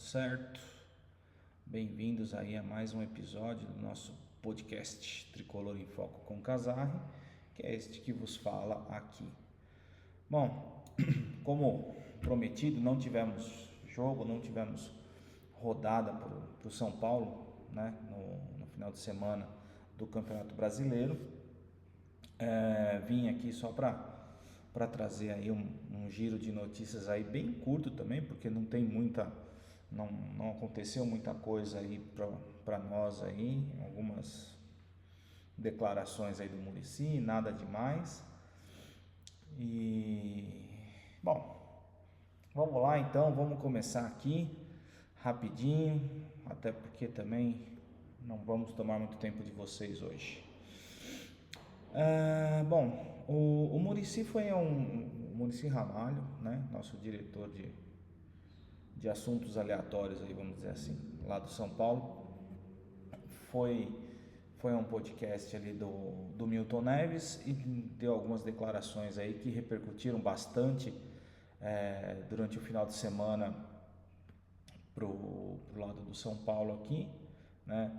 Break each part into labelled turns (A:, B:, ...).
A: certo? Bem-vindos aí a mais um episódio do nosso podcast Tricolor em Foco com Casarri, que é este que vos fala aqui. Bom, como prometido, não tivemos jogo, não tivemos rodada para o São Paulo, né, no final de semana do Campeonato Brasileiro. Vim aqui só para trazer aí um giro de notícias aí bem curto também, porque não tem muita, não aconteceu muita coisa aí para nós aí, algumas declarações aí do Muricy, nada demais. E bom, vamos lá então, vamos começar aqui rapidinho, até porque também não vamos tomar muito tempo de vocês hoje. Bom, o Muricy foi o Muricy Ramalho, né, nosso diretor de assuntos aleatórios aí, vamos dizer assim, lá do São Paulo. Foi um podcast ali do Milton Neves e deu algumas declarações aí que repercutiram bastante durante o final de semana pro lado do São Paulo aqui, né?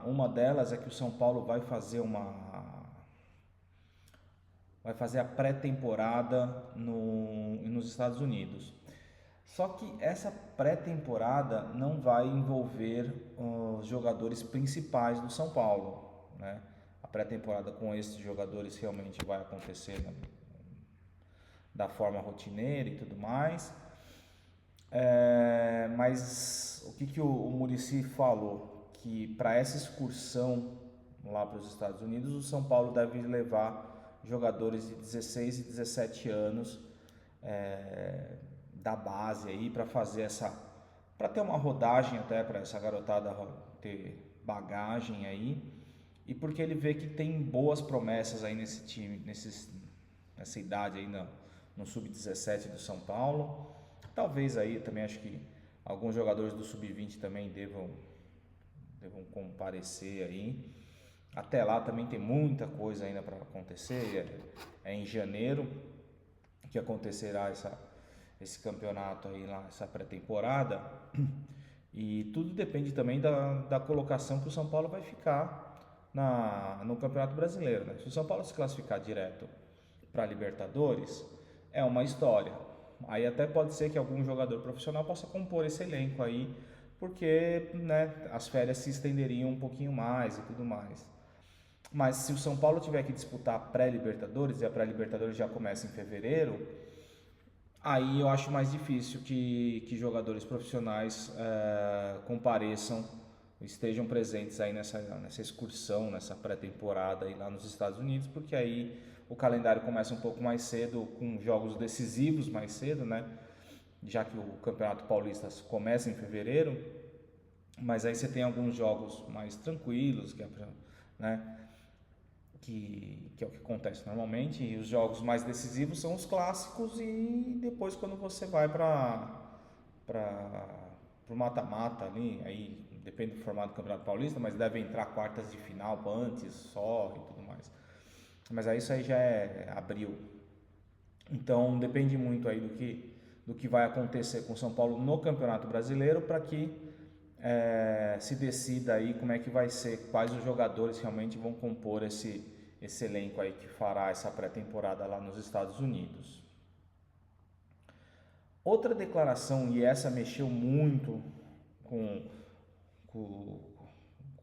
A: Uma delas é que o São Paulo vai fazer a pré-temporada nos Estados Unidos. Só que essa pré-temporada não vai envolver os jogadores principais do São Paulo, né? A pré-temporada com esses jogadores realmente vai acontecer, né, da forma rotineira e tudo mais. Mas o que o Muricy falou? Que para essa excursão lá para os Estados Unidos, o São Paulo deve levar jogadores de 16 e 17 anos da base aí para fazer para ter uma rodagem até para essa garotada ter bagagem aí, e porque ele vê que tem boas promessas aí nesse time, nessa idade aí no sub-17 do São Paulo. Talvez aí também acho que alguns jogadores do sub-20 também devam comparecer aí. Até lá também tem muita coisa ainda para acontecer. É em janeiro que acontecerá esse campeonato aí lá, essa pré-temporada. E tudo depende também da colocação que o São Paulo vai ficar no Campeonato Brasileiro, né? Se o São Paulo se classificar direto para a Libertadores, é uma história. Aí até pode ser que algum jogador profissional possa compor esse elenco aí, porque, né, as férias se estenderiam um pouquinho mais e tudo mais. Mas se o São Paulo tiver que disputar a pré-Libertadores, e a pré-Libertadores já começa em fevereiro, aí eu acho mais difícil que jogadores profissionais compareçam, estejam presentes aí nessa excursão, nessa pré-temporada aí lá nos Estados Unidos, porque aí o calendário começa um pouco mais cedo, com jogos decisivos mais cedo, né? Já que o Campeonato Paulista começa em fevereiro, mas aí você tem alguns jogos mais tranquilos, né? Que é o que acontece normalmente, e os jogos mais decisivos são os clássicos, e depois quando você vai para o mata-mata ali, aí depende do formato do Campeonato Paulista, mas deve entrar quartas de final antes só e tudo mais. Mas aí isso aí já é abril. Então depende muito aí do que vai acontecer com o São Paulo no Campeonato Brasileiro, para que se decida aí como é que vai ser, quais os jogadores realmente vão compor esse elenco aí que fará essa pré-temporada lá nos Estados Unidos. Outra declaração, e essa mexeu muito com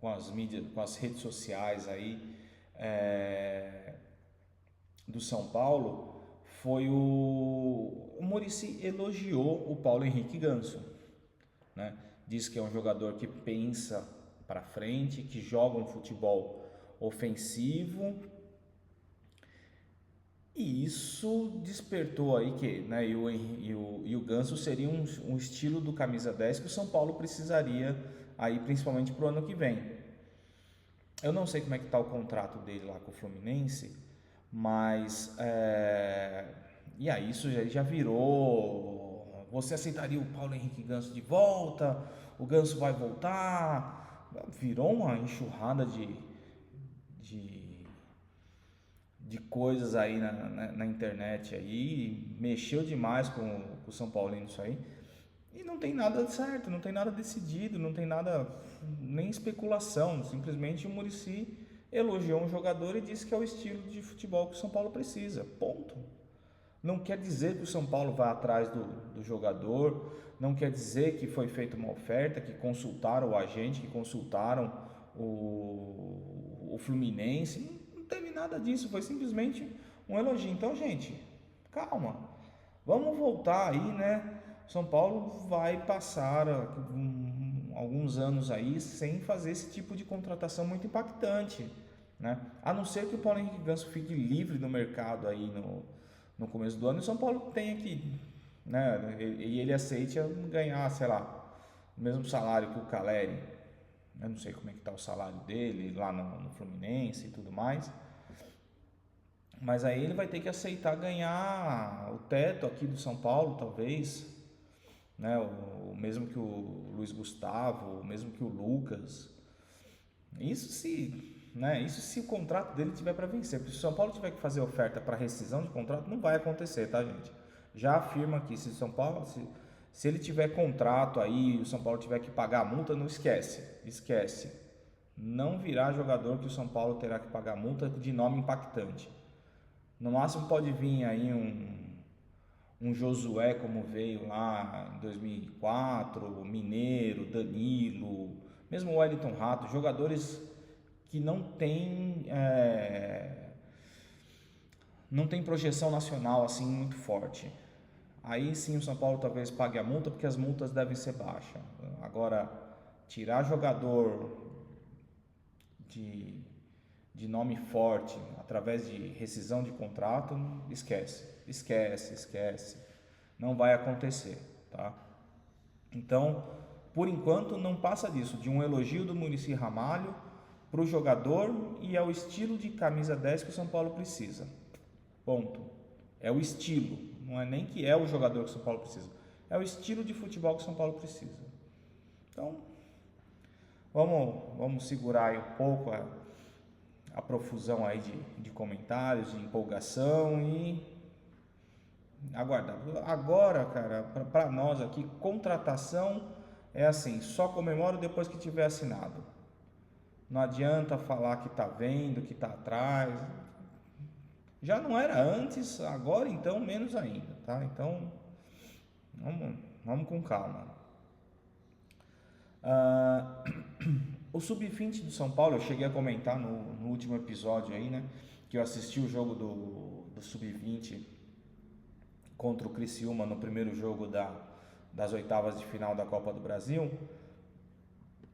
A: as mídias, com as redes sociais aí do São Paulo, foi o Muricy elogiou o Paulo Henrique Ganso, né? Diz que é um jogador que pensa para frente, que joga um futebol ofensivo, e isso despertou aí que, né, e o Ganso seria um estilo do camisa 10 que o São Paulo precisaria aí, principalmente para o ano que vem. Eu não sei como é que está o contrato dele lá com o Fluminense, mas e aí isso já virou: você aceitaria o Paulo Henrique Ganso de volta? O Ganso vai voltar? Virou uma enxurrada de coisas aí na internet aí, mexeu demais com o São Paulino isso aí. E não tem nada certo, não tem nada decidido, não tem nada, nem especulação. Simplesmente o Muricy elogiou um jogador e disse que é o estilo de futebol que o São Paulo precisa. Ponto. Não quer dizer que o São Paulo vá atrás do jogador, não quer dizer que foi feita uma oferta, que consultaram o agente, que consultaram o Fluminense. Não teve nada disso, foi simplesmente um elogio. Então, gente, calma, vamos voltar aí, né? São Paulo vai passar alguns anos aí sem fazer esse tipo de contratação muito impactante, né? A não ser que o Paulo Henrique Ganso fique livre no mercado aí no começo do ano e o São Paulo tenha que, né? E ele aceite ganhar, sei lá, o mesmo salário que o Caleri. Eu não sei como é que está o salário dele lá no Fluminense e tudo mais. Mas aí ele vai ter que aceitar ganhar o teto aqui do São Paulo, talvez, né? O mesmo que o Luiz Gustavo, o mesmo que o Lucas. Isso se o contrato dele tiver para vencer. Porque se o São Paulo tiver que fazer oferta para rescisão de contrato, não vai acontecer, tá, gente? Já afirma aqui, se o São Paulo, se ele tiver contrato aí, o São Paulo tiver que pagar a multa, não esquece. Não virá jogador que o São Paulo terá que pagar multa de nome impactante. No máximo pode vir aí um Josué, como veio lá em 2004, Mineiro, Danilo, mesmo o Wellington Rato, jogadores que não tem projeção nacional assim muito forte. Aí sim o São Paulo talvez pague a multa, porque as multas devem ser baixas. Agora, tirar jogador de nome forte através de rescisão de contrato, esquece. Não vai acontecer, tá? Então, por enquanto, não passa disso, de um elogio do Muricy Ramalho para o jogador e ao estilo de camisa 10 que o São Paulo precisa. Ponto. É o estilo, não é nem que é o jogador que o São Paulo precisa, é o estilo de futebol que o São Paulo precisa. Então, vamos segurar aí um pouco a profusão aí de comentários, de empolgação e aguardar. Agora, cara, para nós aqui, contratação é assim, só comemoro depois que tiver assinado. Não adianta falar que tá vendo, que tá atrás. Já não era antes, agora então menos ainda, tá? Então, vamos com calma. O Sub-20 do São Paulo, eu cheguei a comentar no último episódio aí, né? Que eu assisti o jogo do Sub-20 contra o Criciúma no primeiro jogo das oitavas de final da Copa do Brasil.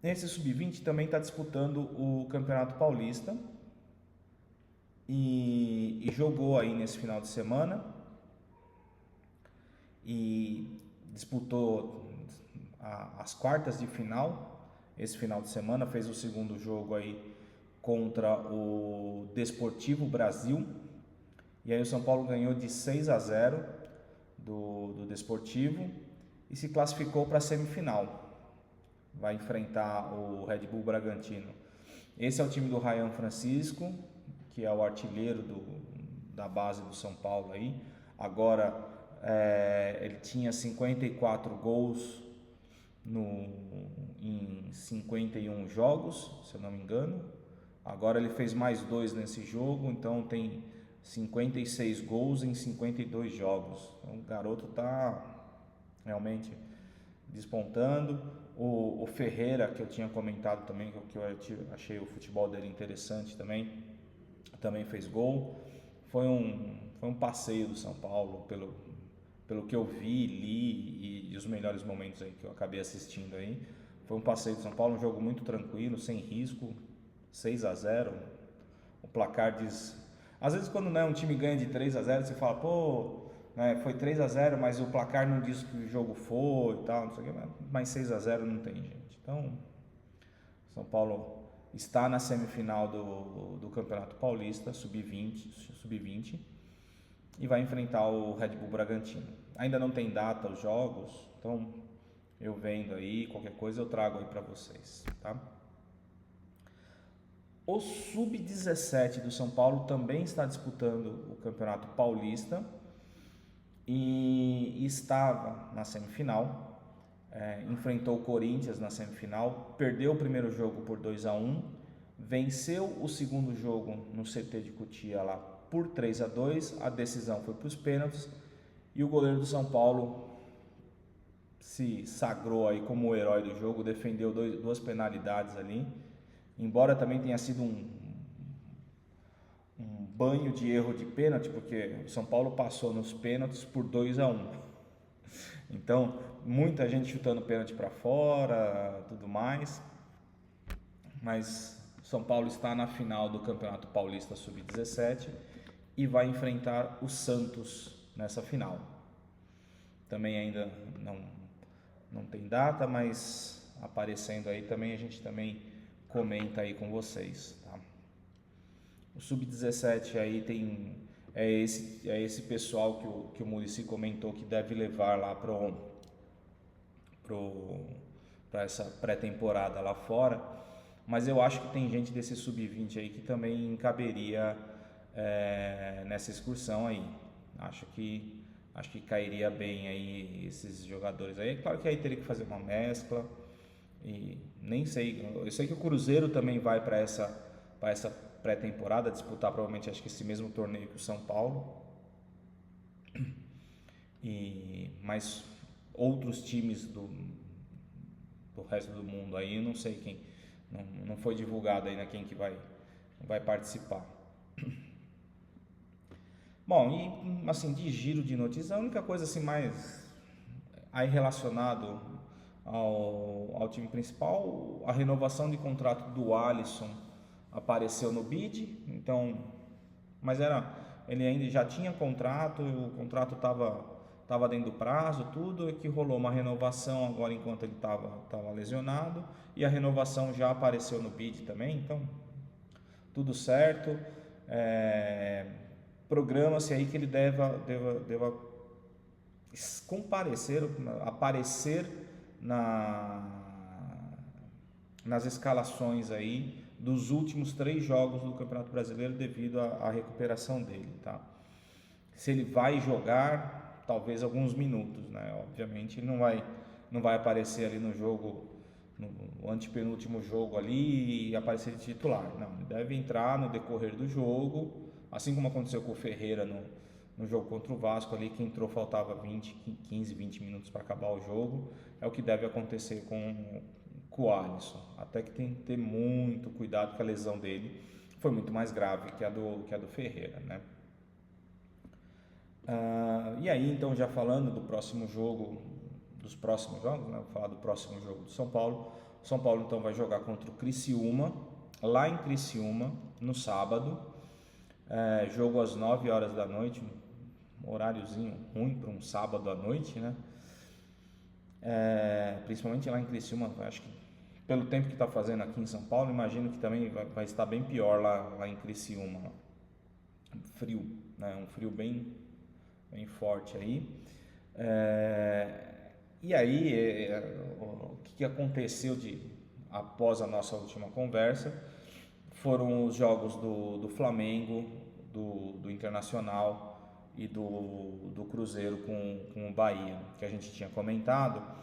A: Esse Sub-20 também está disputando o Campeonato Paulista e jogou aí nesse final de semana e disputou as quartas de final. Esse final de semana fez o segundo jogo aí contra o Desportivo Brasil e aí o São Paulo ganhou de 6-0 do Desportivo e se classificou para a semifinal. Vai enfrentar o Red Bull Bragantino. Esse é o time do Ryan Francisco, que é o artilheiro da base do São Paulo aí. Agora ele tinha 54 gols em 51 jogos, se eu não me engano. Agora ele fez mais 2 nesse jogo, então tem 56 gols em 52 jogos. Então, o garoto está realmente despontando. O Ferreira, que eu tinha comentado também, que eu achei o futebol dele interessante também fez gol. Foi um passeio do São Paulo, pelo que eu vi, li e os melhores momentos aí que eu acabei assistindo aí. Foi um passeio do São Paulo, um jogo muito tranquilo, sem risco, 6-0. O placar diz... Às vezes quando um time ganha de 3-0, você fala, pô, né, foi 3-0, mas o placar não diz que o jogo foi e tal, não sei o que, mas 6-0 não tem, gente. Então, São Paulo está na semifinal do Campeonato Paulista, sub-20, e vai enfrentar o Red Bull Bragantino. Ainda não tem data os jogos, então eu vendo aí, qualquer coisa eu trago aí para vocês, tá? O Sub-17 do São Paulo também está disputando o Campeonato Paulista e estava na semifinal. enfrentou o Corinthians na semifinal, perdeu o primeiro jogo por 2-1, venceu o segundo jogo no CT de Cotia lá por 3-2, a decisão foi para os pênaltis e o goleiro do São Paulo se sagrou aí como o herói do jogo, defendeu duas penalidades ali, embora também tenha sido um banho de erro de pênalti, porque o São Paulo passou nos pênaltis por 2-1. Então, muita gente chutando pênalti para fora, tudo mais. Mas o São Paulo está na final do Campeonato Paulista Sub-17 e vai enfrentar o Santos nessa final. Também ainda não tem data, mas aparecendo aí também a gente também comenta aí com vocês, tá? O Sub-17 aí é esse pessoal que o Muricy comentou que deve levar lá para essa pré-temporada lá fora, mas eu acho que tem gente desse Sub-20 aí que também caberia nessa excursão aí. Acho que cairia bem aí esses jogadores aí. É claro que aí teria que fazer uma mescla e nem sei. Eu sei que o Cruzeiro também vai para essa pré-temporada disputar provavelmente acho que esse mesmo torneio que o São Paulo. Mas outros times do resto do mundo aí, eu não sei quem, não foi divulgado ainda quem que vai participar. Bom, e assim, de giro de notícias, a única coisa assim mais aí relacionado ao time principal, a renovação de contrato do Alisson apareceu no bid, então, mas ele ainda já tinha contrato, o contrato estava dentro do prazo, tudo, e que rolou uma renovação agora enquanto ele estava lesionado, e a renovação já apareceu no bid também, então tudo certo. Programa-se aí que ele deva aparecer nas escalações aí dos últimos 3 jogos do Campeonato Brasileiro devido à recuperação dele, tá? Se ele vai jogar, talvez alguns minutos, né? Obviamente ele não vai aparecer ali no jogo, no antepenúltimo jogo ali e aparecer de titular. Não, ele deve entrar no decorrer do jogo, assim como aconteceu com o Ferreira no jogo contra o Vasco ali, que entrou, faltava 15, 20 minutos para acabar o jogo. É o que deve acontecer com o Alisson. Até que tem que ter muito cuidado, porque a lesão dele foi muito mais grave que a do Ferreira, né? E aí, então, já falando dos próximos jogos, né? Vou falar do próximo jogo do São Paulo. O São Paulo, então, vai jogar contra o Criciúma, lá em Criciúma, no sábado. Jogo às 9 horas da noite, um horáriozinho ruim para um sábado à noite, né? Principalmente lá em Criciúma, acho que pelo tempo que está fazendo aqui em São Paulo, imagino que também vai estar bem pior lá em Criciúma. Frio, né? Um frio bem forte aí. E aí, o que aconteceu após a nossa última conversa foram os jogos do Flamengo, do Internacional e do Cruzeiro com o Bahia, que a gente tinha comentado.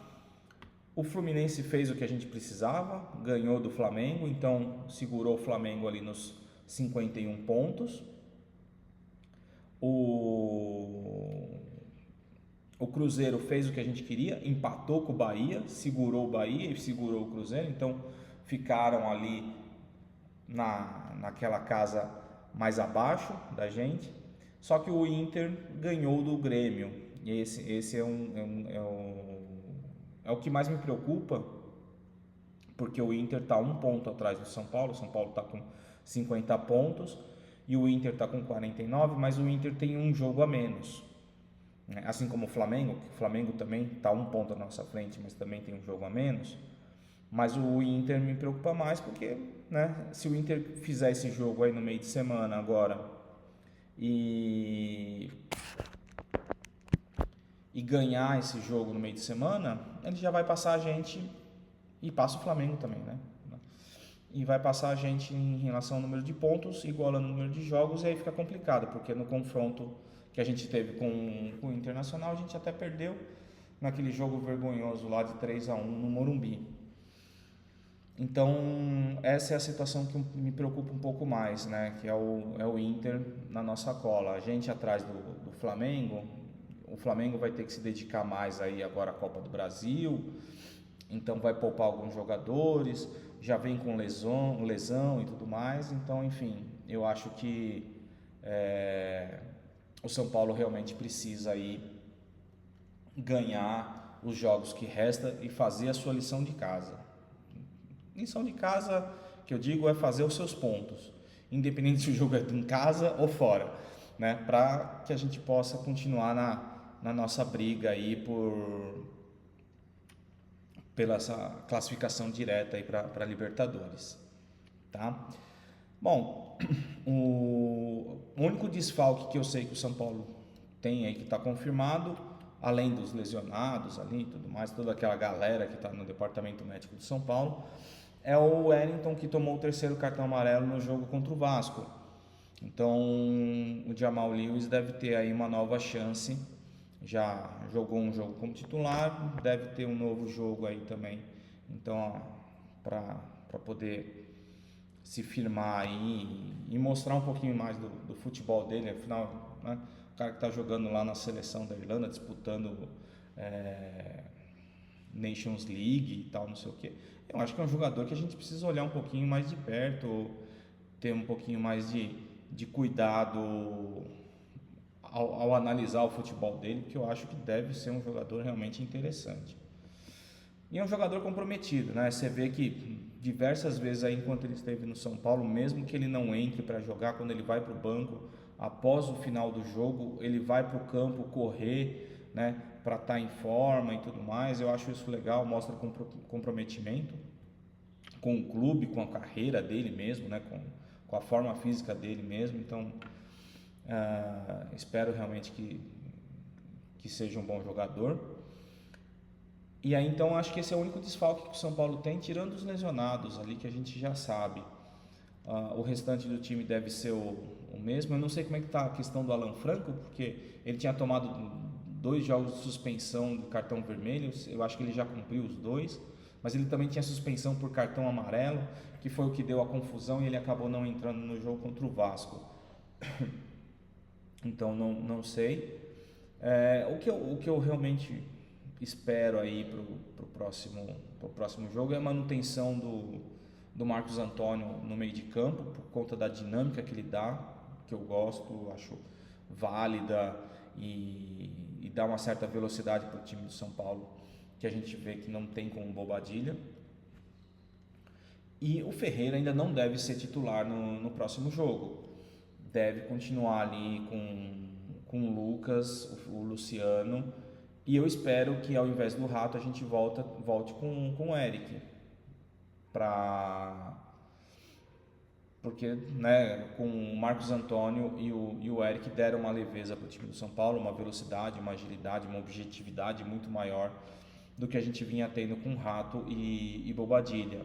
A: O Fluminense fez o que a gente precisava, ganhou do Flamengo, então segurou o Flamengo ali nos 51 pontos. O Cruzeiro fez o que a gente queria, empatou com o Bahia, segurou o Bahia e segurou o Cruzeiro, então ficaram ali naquela casa mais abaixo da gente. Só que o Inter ganhou do Grêmio, e esse é o que mais me preocupa, porque o Inter está 1 ponto atrás do São Paulo. O São Paulo está com 50 pontos e o Inter está com 49, mas o Inter tem um jogo a menos, assim como o Flamengo, que o Flamengo também está 1 ponto à nossa frente, mas também tem um jogo a menos. Mas o Inter me preocupa mais porque, né, se o Inter fizer esse jogo aí no meio de semana agora e ganhar esse jogo no meio de semana, ele já vai passar a gente, e passa o Flamengo também, né? E vai passar a gente em relação ao número de pontos, igualando o número de jogos, e aí fica complicado, porque no confronto que a gente teve com o Internacional, a gente até perdeu, naquele jogo vergonhoso lá de 3-1 no Morumbi. Então, essa é a situação que me preocupa um pouco mais, né? Que é o Inter na nossa cola. A gente atrás do Flamengo, o Flamengo vai ter que se dedicar mais aí agora à Copa do Brasil, então vai poupar alguns jogadores, já vem com lesão e tudo mais. Então, enfim, eu acho que o São Paulo realmente precisa aí ganhar os jogos que restam e fazer a sua lição de casa. Lição de casa, que eu digo, é fazer os seus pontos, independente se o jogo é em casa ou fora, né? Para que a gente possa continuar na nossa briga aí pela essa classificação direta aí para Libertadores, tá? Bom, o único desfalque que eu sei que o São Paulo tem aí que está confirmado, além dos lesionados ali e tudo mais, toda aquela galera que está no departamento médico do São Paulo, é o Wellington, que tomou o terceiro cartão amarelo no jogo contra o Vasco. Então o Jamal Lewis deve ter aí uma nova chance, já jogou um jogo como titular, deve ter um novo jogo aí também, então para poder se firmar aí e mostrar um pouquinho mais do futebol dele. Afinal, né, o cara que está jogando lá na seleção da Irlanda, disputando Nations League e tal, não sei o que. Eu acho que é um jogador que a gente precisa olhar um pouquinho mais de perto, ter um pouquinho mais de cuidado ao analisar o futebol dele, porque eu acho que deve ser um jogador realmente interessante. E é um jogador comprometido, né? Você vê que diversas vezes aí, enquanto ele esteve no São Paulo, mesmo que ele não entre para jogar, quando ele vai para o banco, após o final do jogo, ele vai para o campo correr, né? Para estar em forma e tudo mais. Eu acho isso legal, mostra comprometimento com o clube, com a carreira dele mesmo, né? Com a forma física dele mesmo. Então, espero realmente que seja um bom jogador. E aí, então, acho que esse é o único desfalque que o São Paulo tem, tirando os lesionados ali, que a gente já sabe. O restante do time deve ser o mesmo. Eu não sei como é que está a questão do Alan Franco, porque ele tinha tomado 2 jogos de suspensão do cartão vermelho. Eu acho que ele já cumpriu os 2, mas ele também tinha suspensão por cartão amarelo, que foi o que deu a confusão, e ele acabou não entrando no jogo contra o Vasco. Então, não sei. O que eu realmente espero aí pro próximo jogo é a manutenção do Marcos Antônio no meio de campo, por conta da dinâmica que ele dá, que eu gosto, acho válida e dá uma certa velocidade para o time do São Paulo, que a gente vê que não tem com o Bobadilla. E o Ferreira ainda não deve ser titular no próximo jogo, deve continuar ali com o Lucas, o Luciano. E eu espero que ao invés do Rato a gente volte com o Eric, porque, né, com o Marcos Antônio e o Eric deram uma leveza para o time do São Paulo, uma velocidade, uma agilidade, uma objetividade muito maior do que a gente vinha tendo com Rato e Bobadilla.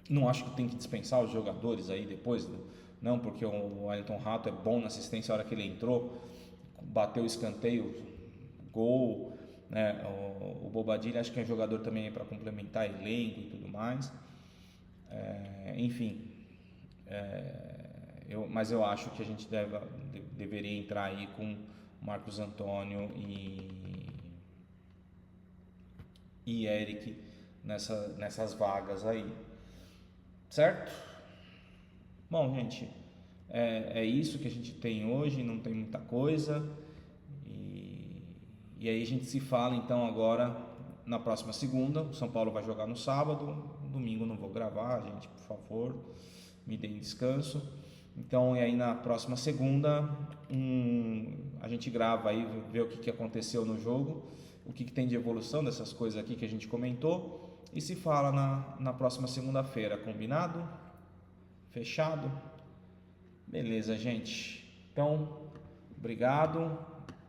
A: Não acho que tem que dispensar os jogadores aí depois, não, porque o Wellington Rato é bom na assistência. A hora que ele entrou, bateu o escanteio, gol, né? O Bobadilla acho que é um jogador também para complementar elenco e tudo mais. Enfim, mas eu acho que a gente deveria entrar aí com Marcos Antônio e Eric nessas vagas aí, certo? Bom, gente, é isso que a gente tem hoje, não tem muita coisa. E aí a gente se fala então agora na próxima segunda. O São Paulo vai jogar no sábado, domingo não vou gravar, gente, por favor, me deem descanso. Então, e aí na próxima segunda a gente grava aí, vê o que aconteceu no jogo, o que tem de evolução dessas coisas aqui que a gente comentou, e se fala na próxima segunda-feira, combinado? Fechado? Beleza, gente. Então, obrigado,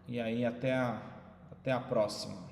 A: e aí até a próxima.